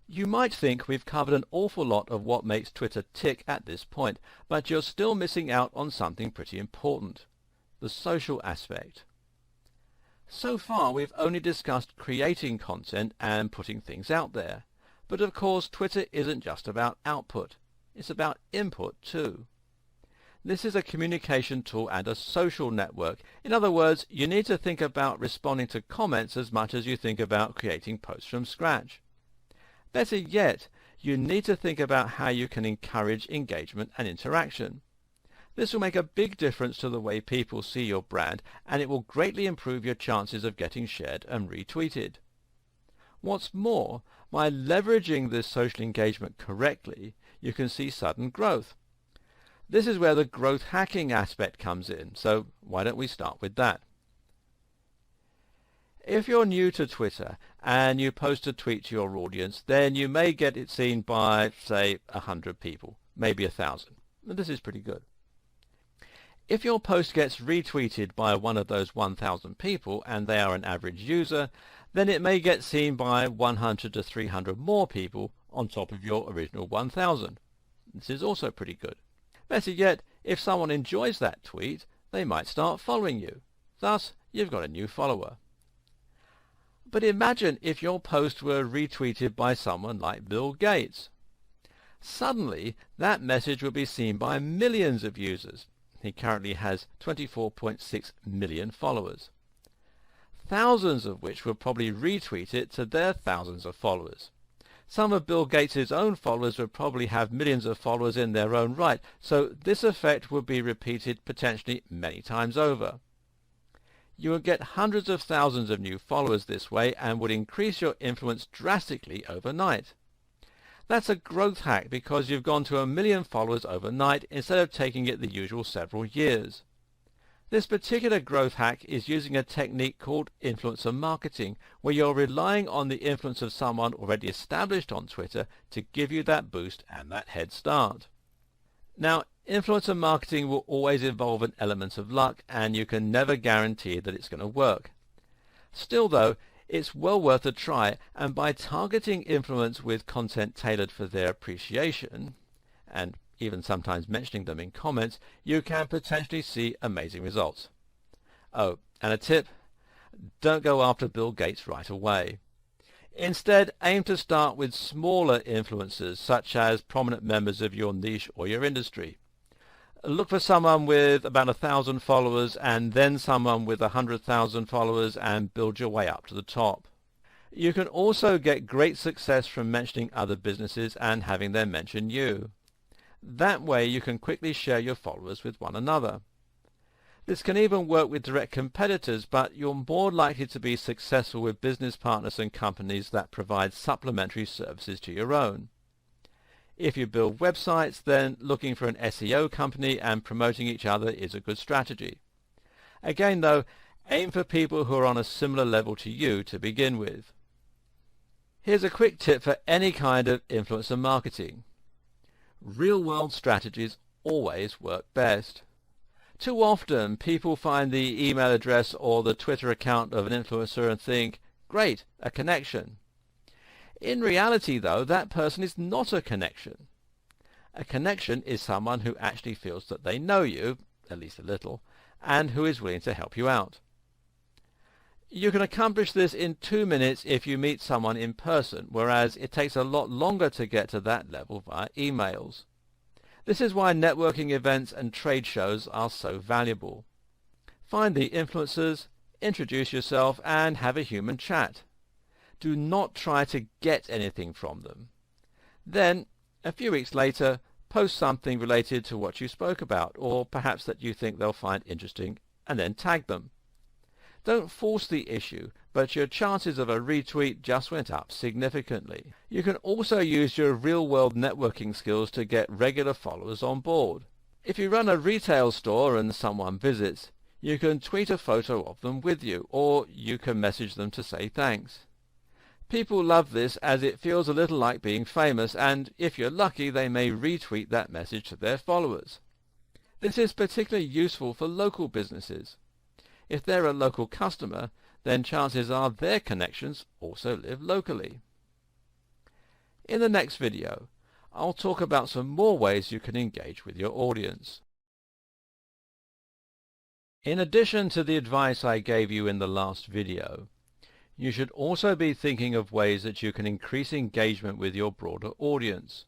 You might think we've covered an awful lot of what makes Twitter tick at this point, but you're still missing out on something pretty important: the social aspect. So far we've only discussed creating content and putting things out there. But of course Twitter isn't just about output, it's about input too. This is a communication tool and a social network. In other words, you need to think about responding to comments as much as you think about creating posts from scratch. Better yet, you need to think about how you can encourage engagement and interaction. This will make a big difference to the way people see your brand, and it will greatly improve your chances of getting shared and retweeted. What's more, by leveraging this social engagement correctly, you can see sudden growth. This is where the growth hacking aspect comes in, so why don't we start with that? If you're new to Twitter and you post a tweet to your audience, then you may get it seen by, say, 100 people, maybe 1,000. This is pretty good. If your post gets retweeted by one of those 1,000 people and they are an average user, then it may get seen by 100 to 300 more people on top of your original 1,000. This is also pretty good. Better yet, if someone enjoys that tweet, they might start following you. Thus, you've got a new follower. But imagine if your post were retweeted by someone like Bill Gates. Suddenly, that message would be seen by millions of users. He currently has 24.6 million followers, thousands of which would probably retweet it to their thousands of followers. Some of Bill Gates' own followers would probably have millions of followers in their own right, so this effect would be repeated potentially many times over. You would get hundreds of thousands of new followers this way and would increase your influence drastically overnight. That's a growth hack because you've gone to 1 million followers overnight instead of taking it the usual several years. This particular growth hack is using a technique called influencer marketing, where you're relying on the influence of someone already established on Twitter to give you that boost and that head start. Now, influencer marketing will always involve an element of luck, and you can never guarantee that it's going to work. Still though, it's well worth a try, and by targeting influence with content tailored for their appreciation, and even sometimes mentioning them in comments, you can potentially see amazing results. Oh, and a tip: don't go after Bill Gates right away. Instead, aim to start with smaller influencers, such as prominent members of your niche or your industry. Look for someone with about 1,000 followers and then someone with 100,000 followers and build your way up to the top. You can also get great success from mentioning other businesses and having them mention you. That way you can quickly share your followers with one another. This can even work with direct competitors, but you're more likely to be successful with business partners and companies that provide supplementary services to your own. If you build websites, then looking for an SEO company and promoting each other is a good strategy. Again though, aim for people who are on a similar level to you to begin with. Here's a quick tip for any kind of influencer marketing. Real-world strategies always work best. Too often people find the email address or the Twitter account of an influencer and think, great, a connection. In reality though, that person is not a connection. A connection is someone who actually feels that they know you, at least a little, and who is willing to help you out. You can accomplish this in 2 minutes if you meet someone in person, whereas it takes a lot longer to get to that level via emails. This is why networking events and trade shows are so valuable. Find the influencers, introduce yourself, and have a human chat. Do not try to get anything from them. Then, a few weeks later, post something related to what you spoke about, or perhaps that you think they'll find interesting, and then tag them. Don't force the issue, but your chances of a retweet just went up significantly. You can also use your real-world networking skills to get regular followers on board. If you run a retail store and someone visits, you can tweet a photo of them with you, or you can message them to say thanks. People love this as it feels a little like being famous, and if you're lucky they may retweet that message to their followers. This is particularly useful for local businesses. If they're a local customer, then chances are their connections also live locally. In the next video, I'll talk about some more ways you can engage with your audience. In addition to the advice I gave you in the last video, you should also be thinking of ways that you can increase engagement with your broader audience.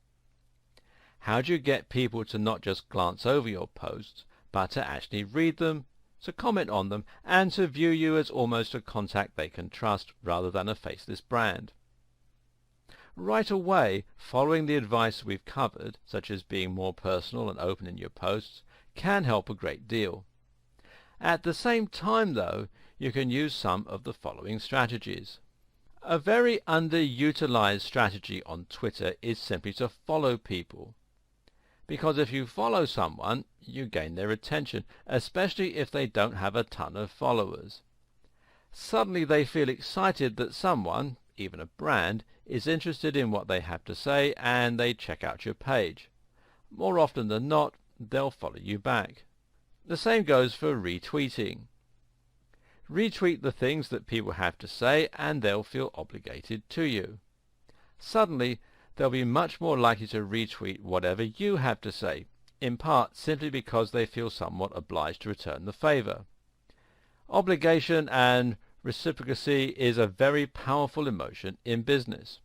How do you get people to not just glance over your posts, but to actually read them, to comment on them, and to view you as almost a contact they can trust rather than a faceless brand? Right away, following the advice we've covered, such as being more personal and open in your posts, can help a great deal. At the same time, though, you can use some of the following strategies. A very underutilized strategy on Twitter is simply to follow people. Because if you follow someone, you gain their attention, especially if they don't have a ton of followers. Suddenly they feel excited that someone, even a brand, is interested in what they have to say, and they check out your page. More often than not, they'll follow you back. The same goes for retweeting. Retweet the things that people have to say, and they'll feel obligated to you. Suddenly, they'll be much more likely to retweet whatever you have to say, in part simply because they feel somewhat obliged to return the favor. Obligation and reciprocity is a very powerful emotion in business.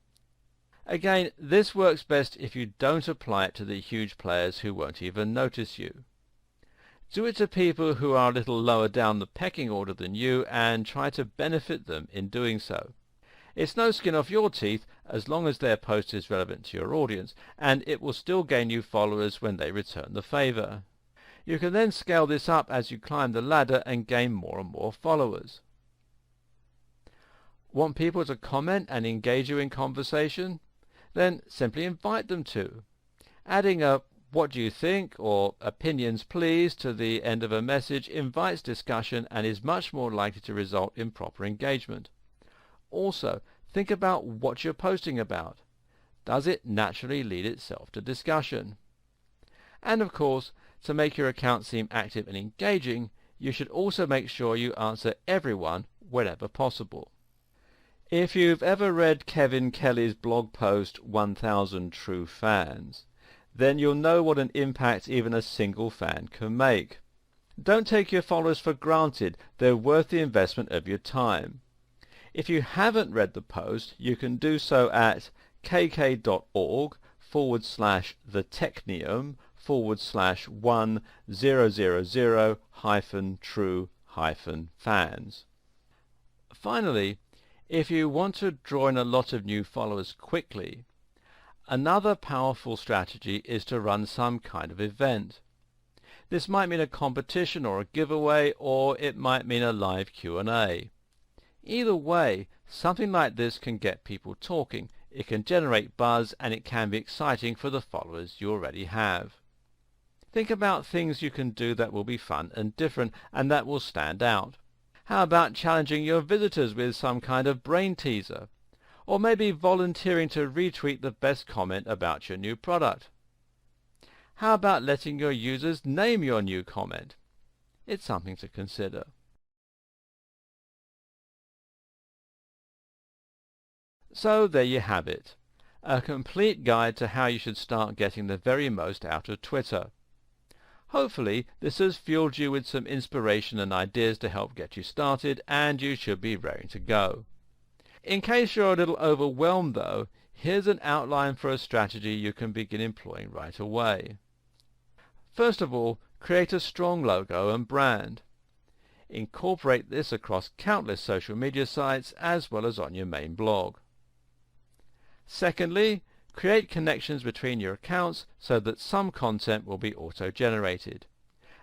Again, this works best if you don't apply it to the huge players who won't even notice you. Do it to people who are a little lower down the pecking order than you, and try to benefit them in doing so. It's no skin off your teeth as long as their post is relevant to your audience, and it will still gain you followers when they return the favor. You can then scale this up as you climb the ladder and gain more and more followers. Want people to comment and engage you in conversation? Then simply invite them to. Adding a "what do you think" or "opinions please" to the end of a message invites discussion and is much more likely to result in proper engagement. Also, think about what you're posting about. Does it naturally lead itself to discussion? And of course, to make your account seem active and engaging, you should also make sure you answer everyone whenever possible. If you've ever read Kevin Kelly's blog post 1000 True Fans, then you'll know what an impact even a single fan can make. Don't take your followers for granted. They're worth the investment of your time. If you haven't read the post, you can do so at kk.org/the-technium/1000-true-fans. Finally, if you want to draw in a lot of new followers quickly, another powerful strategy is to run some kind of event. This might mean a competition or a giveaway, or it might mean a live Q&A. Either way, something like this can get people talking, it can generate buzz, and it can be exciting for the followers you already have. Think about things you can do that will be fun and different, and that will stand out. How about challenging your visitors with some kind of brain teaser? Or maybe volunteering to retweet the best comment about your new product? How about letting your users name your new comment? It's something to consider. So there you have it, a complete guide to how you should start getting the very most out of Twitter. Hopefully this has fueled you with some inspiration and ideas to help get you started, and you should be raring to go. In case you're a little overwhelmed though, here's an outline for a strategy you can begin employing right away. First of all, create a strong logo and brand. Incorporate this across countless social media sites as well as on your main blog. Secondly, create connections between your accounts so that some content will be auto-generated.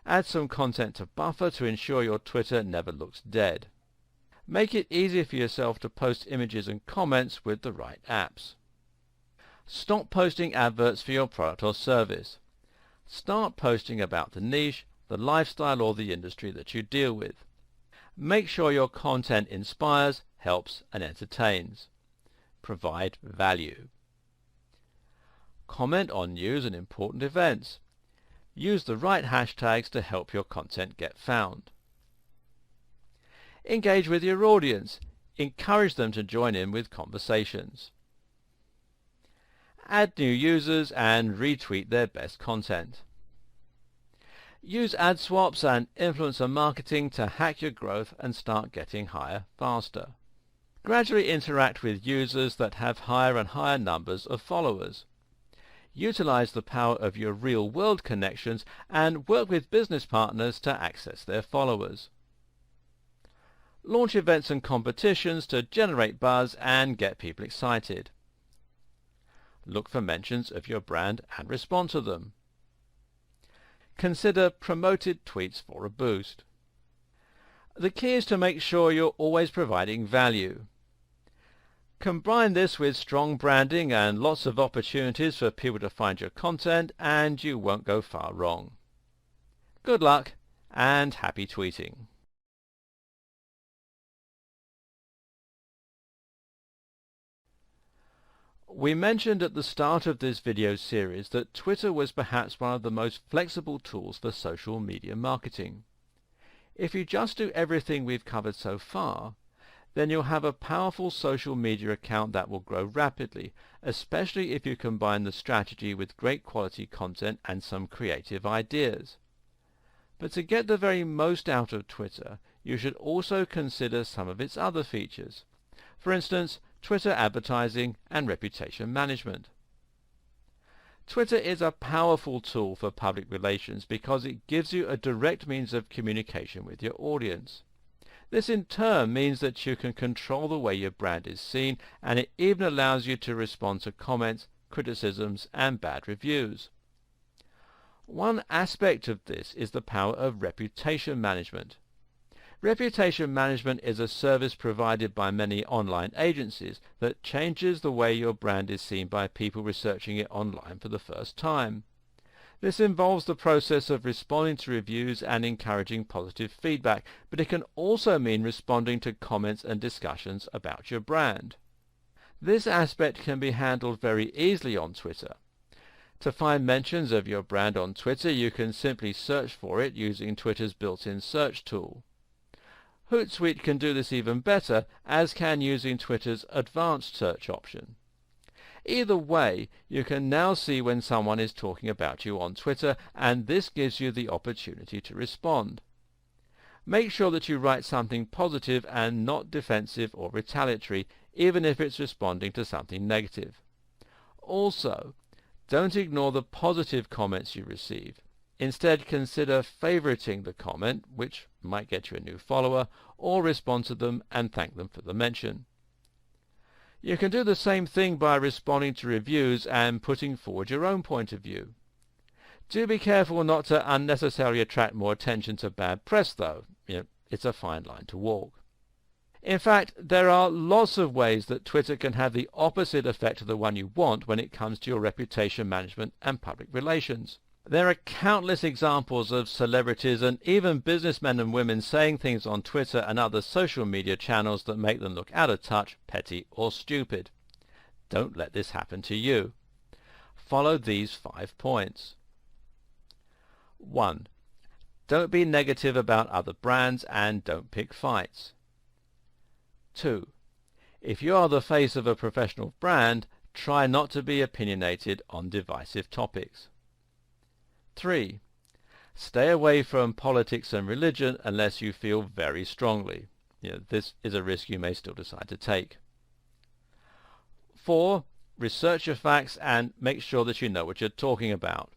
Add some content to buffer to ensure your Twitter never looks dead. Make it easy for yourself to post images and comments with the right apps. Stop posting adverts for your product or service. Start posting about the niche, the lifestyle, or the industry that you deal with. Make sure your content inspires, helps, and entertains. Provide value. Comment on news and important events. Use the right hashtags to help your content get found. Engage with your audience. Encourage them to join in with conversations. add new users, and retweet their best content. Use ad swaps and influencer marketing to hack your growth and start getting higher faster. Gradually interact with users that have higher and higher numbers of followers. Utilize the power of your real-world connections and work with business partners to access their followers. Launch events and competitions to generate buzz and get people excited. Look for mentions of your brand and respond to them. Consider promoted tweets for a boost. The key is to make sure you're always providing value. Combine this with strong branding and lots of opportunities for people to find your content, and you won't go far wrong. Good luck and happy tweeting. We mentioned at the start of this video series that Twitter was perhaps one of the most flexible tools for social media marketing. If you just do everything we've covered so far, then you'll have a powerful social media account that will grow rapidly, especially if you combine the strategy with great quality content and some creative ideas. But to get the very most out of Twitter, you should also consider some of its other features. For instance, Twitter advertising and reputation management. Twitter is a powerful tool for public relations because it gives you a direct means of communication with your audience. This in turn means that you can control the way your brand is seen, and it even allows you to respond to comments, criticisms, and bad reviews. One aspect of this is the power of reputation management. Reputation management is a service provided by many online agencies that changes the way your brand is seen by people researching it online for the first time. This involves the process of responding to reviews and encouraging positive feedback, but it can also mean responding to comments and discussions about your brand. This aspect can be handled very easily on Twitter. To find mentions of your brand on Twitter, you can simply search for it using Twitter's built-in search tool. Hootsuite can do this even better, as can using Twitter's advanced search option. Either way, you can now see when someone is talking about you on Twitter, and this gives you the opportunity to respond. Make sure that you write something positive and not defensive or retaliatory, even if it's responding to something negative. Also, don't ignore the positive comments you receive. Instead, consider favoriting the comment, which might get you a new follower, or respond to them and thank them for the mention. You can do the same thing by responding to reviews and putting forward your own point of view. Do be careful not to unnecessarily attract more attention to bad press, though. It's a fine line to walk. In fact, there are lots of ways that Twitter can have the opposite effect of the one you want when it comes to your reputation management and public relations. There are countless examples of celebrities and even businessmen and women saying things on Twitter and other social media channels that make them look out of touch, petty, or stupid. Don't let this happen to you. Follow these 5 points. 1. Don't be negative about other brands and don't pick fights. 2. If you are the face of a professional brand, try not to be opinionated on divisive topics. 3. Stay away from politics and religion unless you feel very strongly. This is a risk you may still decide to take. 4. Research your facts and make sure that you know what you're talking about.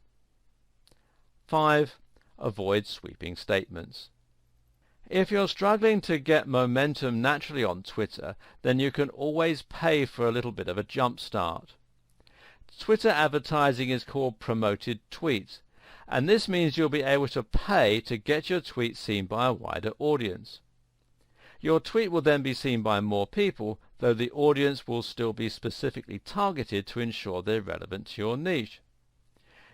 5. Avoid sweeping statements. If you're struggling to get momentum naturally on Twitter, then you can always pay for a little bit of a jump start. Twitter advertising is called promoted tweets, and this means you'll be able to pay to get your tweet seen by a wider audience. Your tweet will then be seen by more people, though the audience will still be specifically targeted to ensure they're relevant to your niche.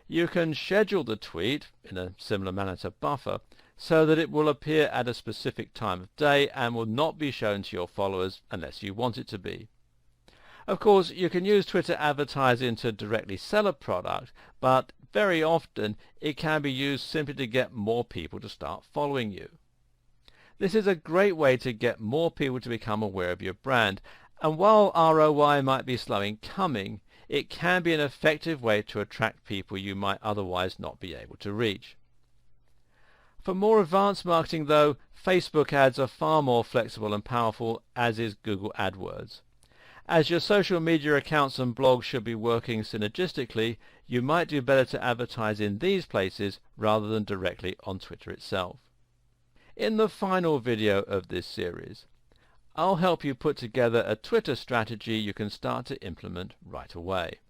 You can schedule the tweet, in a similar manner to Buffer, so that it will appear at a specific time of day and will not be shown to your followers unless you want it to be. Of course, you can use Twitter advertising to directly sell a product, but very often it can be used simply to get more people to start following you. This is a great way to get more people to become aware of your brand, and while ROI might be slow in coming, it can be an effective way to attract people you might otherwise not be able to reach. For more advanced marketing though, Facebook ads are far more flexible and powerful, as is Google AdWords. As your social media accounts and blogs should be working synergistically, you might do better to advertise in these places rather than directly on Twitter itself. In the final video of this series, I'll help you put together a Twitter strategy you can start to implement right away.